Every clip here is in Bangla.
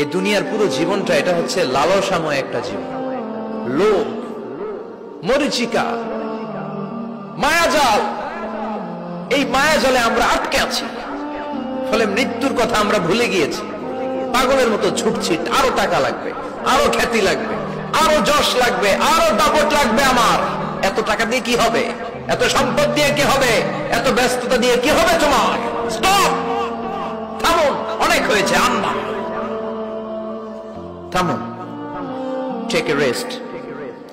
এই দুনিয়ার পুরো জীবনটা এটা হচ্ছে লালসাময় একটা জীবন, লোভ, মরিচিকা, মায়াজাল। এই মায়াজালে আমরা আটকে আছি, ফলে মৃত্যুর কথা আমরা ভুলে গিয়েছি। পাগলের মতো ছুটছি, আরো টাকা লাগবে, আরো খ্যাতি লাগবে, আরো যশ লাগবে, আরো দাপট লাগবে। আমার এত টাকা দিয়ে কি হবে? এত সম্পদ দিয়ে কি হবে? এত ব্যস্ততা দিয়ে কি হবে তোমার? স্টপ, থামুন, অনেক হয়েছে। আম্মা থামুন, take a rest,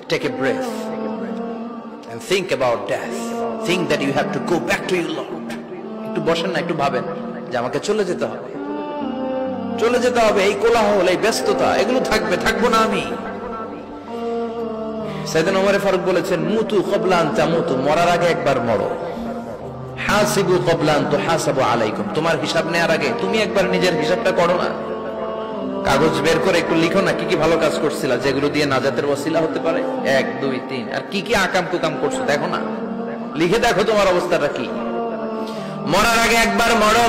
take a breath and think about death. Think that you have to go back to your Lord. একটু বসেন না, একটু ভাবেন যে আমাকে চলে যেতে হবে, চলে যেতে হবে। এই কোলাহল, এই ব্যস্ততা, এগুলো থাকবে, থাকবো না আমি। সাইয়েদনা ওমর ফারুক বলেছেন, মুতু ক্বাবলা আন তামুতু, মরার আগে একবার মরো। হাসিবু ক্বাবলা আন তুহাসাবু আলাইকুম, তোমার হিসাব নেওয়ার আগে তুমি একবার নিজের হিসাবটা করো না। কাগজ বের করে একটু লিখো না কি কি ভালো কাজ করছিলা, যেগুলো দিয়ে নাজাতের ওসিলা হতে পারে। 1 2 3, আর কি কি আকাম কুকাম করছো দেখো না, লিখে দেখো তোমার অবস্থাটা কি। মরার আগে একবার মরো।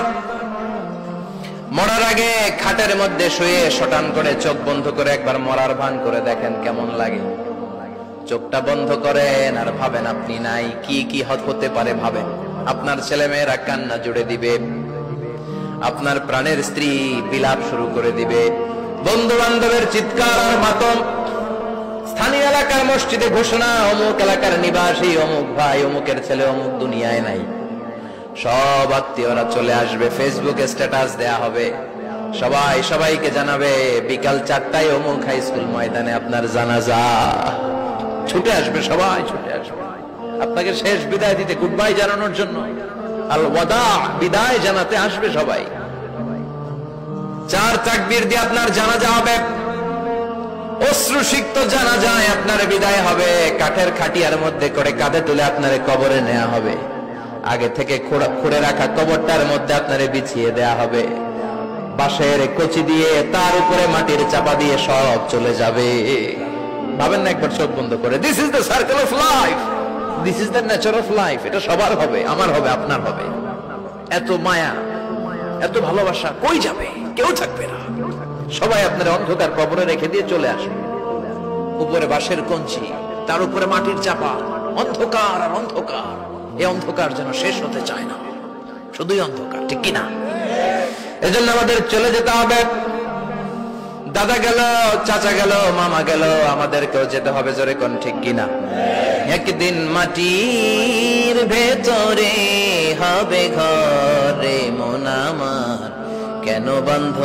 মরার আগে খাটের মধ্যে শুয়ে শটান করে চোখ বন্ধ করে একবার মরার ভান করে দেখেন কেমন লাগে। চোখটা বন্ধ করেন আর ভাবেন আপনি নাই, কি কি হতে পারে ভাবেন। আপনার ছেলে মেয়েরা কান্না জুড়ে দিবে, আপনার প্রাণের স্ত্রী বিলাপ শুরু করে দিবে, বন্ধু বান্ধবের চিৎকার আর মাতম, স্থানীয় এলাকার মসজিদে ঘোষণা, অমুক এলাকার নিবাসী অমুক ভাই অমুকের ছেলে অমুক দুনিয়ায় নাই। সব আত্মীয়রা চলে আসবে, ফেসবুকে স্ট্যাটাস দেয়া হবে, সবাই সবাইকে জানাবে বিকাল 4টায় অমুক হাই স্কুল ময়দানে আপনার জানাজা। ছুটে আসবে, সবাই ছুটে আসবে আপনাকে শেষ বিদায় দিতে, গুড বাই জানানোর জন্য, আল ওয়াদা, বিদায় জানাতে আসবে সবাই। 4 তাকবীর দিয়ে আপনার জানাজা হবে, অশ্রুসিক্ত জানাজায় আপনার বিদায় হবে। কাঠের খাটিয়ার মধ্যে করে কাঁধে তুলে আপনার কবরে নেওয়া হবে। আগে থেকে খুঁড়ে রাখা কবরটার মধ্যে আপনারে বিছিয়ে দেয়া হবে। বাঁশের কচি দিয়ে তার উপরে মাটির চাপা দিয়ে সব চলে যাবে। ভাবেন না একবার চোখ বন্ধ করে, this is the circle of life, this is the nature of life. এটা সবার হবে, আমার হবে, আপনার হবে। এত মায়া, এত ভালোবাসা কই যাবে? কেউ থাকবে না, সবাই আপনার অন্ধকার কবরে রেখে দিয়ে চলে আসবে। উপরে বাঁশের কঞ্চি, তার উপরে মাটির চাপা, অন্ধকার আর অন্ধকার। এই অন্ধকার যেন শেষ হতে চায় না, শুধুই অন্ধকার, ঠিক কিনা? এজন্য আমাদের চলে যেতে হবে। দাদা গেল, চাচা গেল, মামা গেল, আমাদেরকেও যেতে হবে, জোরে কোন ঠিক কিনা? একদিন মাটির ভেতরে হবে ঘরে মন আমার, কেন বন্ধ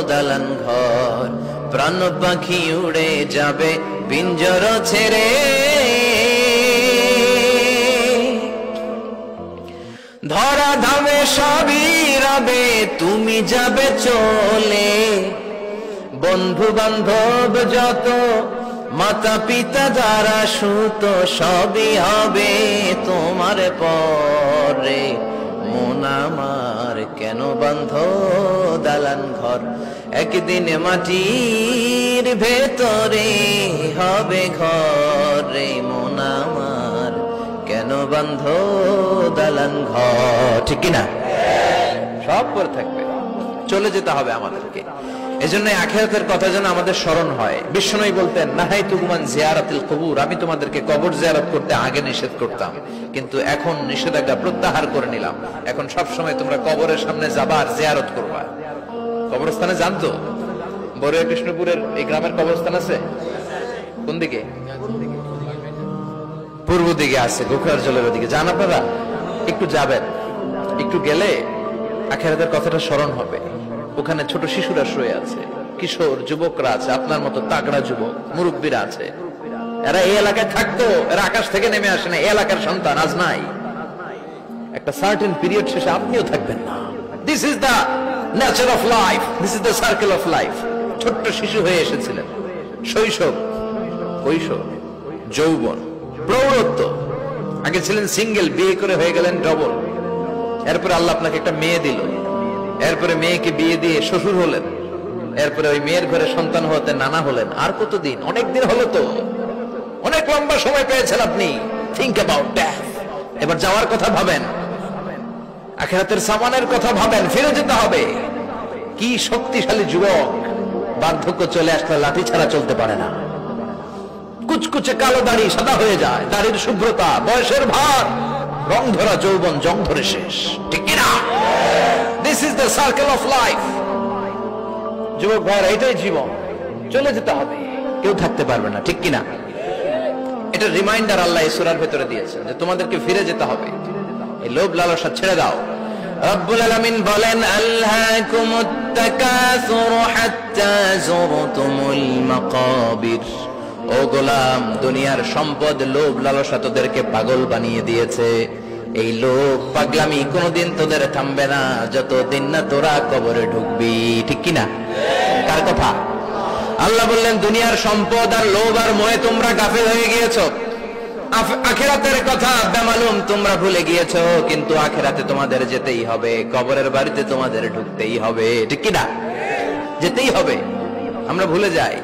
দালান ঘর, প্রাণ পাখি উড়ে যাবে পিঞ্জর ছেড়ে। ধরা ধামে সবই রবে, তুমি যাবে চলে। বন্ধু বান্ধব যত, মাতা পিতা যারা সুত, সবই হবে তোমার পরে। মন আমার কেন বন্ধ দালান ঘর, একদিন মাটির ভেতরে হবে ঘরে মন আমার, কেন বন্ধ দালান ঘর, ঠিক কিনা? সব পরে থাকবে, চলে যেতে হবে আমাদেরকে। এজন্য আখিরাতের কথা যেন আমাদের স্মরণ হয়। বিশ্বনবী বলতেন, নাহাইতুকুম আন জিয়ারাতিল কুবুর, আমি তোমাদেরকে কবর জিয়ারত করতে আগে নিষেধ করতাম, কিন্তু এখন নিষেধাজ্ঞা প্রত্যাহার করে নিলাম। এখন সব সময় তোমরা কবরের সামনে যাবা আর জিয়ারত করবা। কবরস্থানে জানতো বড়ুয়া কৃষ্ণপুরের এই গ্রামের কবরস্থান আছে কোন দিকে? পূর্ব দিকে আছে, গোখরার জলের ওদিকে। যান আপনারা, একটু যাবেন, একটু গেলে আখিরাতের কথাটা স্মরণ হবে। ওখানে ছোট শিশুরা শুয়ে আছে, কিশোর যুবকরা আছে, আপনার মতো তাগড়া যুবক, মুরব্বীরা আছে। এরা এই এলাকায় থাকতো, এরা আকাশ থেকে নেমে আসে না, এই এলাকার সন্তান, আজ নাই। একটা সার্টেন পিরিয়ড শেষে আপনিও থাকবেন না। This is the nature of life, this is the circle of life. ছোট্ট শিশু হয়ে এসেছিলেন, শৈশব, কৈশোর, যৌবন, প্রৌঢ়ত্ব। আগে ছিলেন সিঙ্গেল, বিয়ে করে হয়ে গেলেন ডবল। এরপরে আল্লাহ আপনাকে একটা মেয়ে দিল, এরপরে মেয়েকে বিয়ে দিয়ে শ্বশুর হলেন, এরপরে ওই মেয়ের ঘরে সন্তান হতে নানা হলেন। আর কতদিন? অনেক দিন হলো তো, অনেক লম্বা সময় পেয়েছেন আপনি। Think about death. এবার যাওয়ার কথা ভাবেন, আখিরাতের সামানের কথা ভাবেন, ফিরে যেতে হবে। কি শক্তিশালী যুবক, বার্ধক্য চলে আসলে লাঠি ছাড়া চলতে পারে না। কুচকুচে কালো দাড়ি সাদা হয়ে যায়, দাড়ির শুভ্রতা, বয়সের ভার, রং ধরা যৌবন জং ধরে শেষ, ঠিক কিনা? This is the circle of life. যুবক ভাইরা, এটাই জীবন, চলে যেতে হবে, কেউ থাকতে পারবে না, ঠিক কিনা? এটা রিমাইন্ডার আল্লাহ এই সূরার ভেতরে দিয়েছেন যে তোমাদেরকে ফিরে যেতে হবে, এই লোভ লালসা ছেড়ে দাও। রব্বুল আলামিন বলেন, আলহাকুমুত তাকাসুর হাত্তা যুরতুমুল মাকাবির। ও গোলাম, দুনিয়ার সম্পদ, লোভ লালসা তোদেরকে পাগল বানিয়ে দিয়েছে। এই লোভ পাগলামি কোনোদিন তোদের থামবে না যতদিন না তোরা কবরে ঢুকবি, ঠিক কিনা? কার কথা? আল্লাহ বললেন, দুনিয়ার সম্পদ আর লোভ আর মোহে তোমরা গাফেল হয়ে গিয়েছো। আখিরাতের কথা বেমালুম তোমরা ভুলে গিয়েছো, কিন্তু আখিরাতে তোমাদের যেতেই হবে, কবরের বাড়িতে তোমাদের ঢুকতেই হবে, ঠিক কিনা? যেতেই হবে। আমরা ভুলে যাই।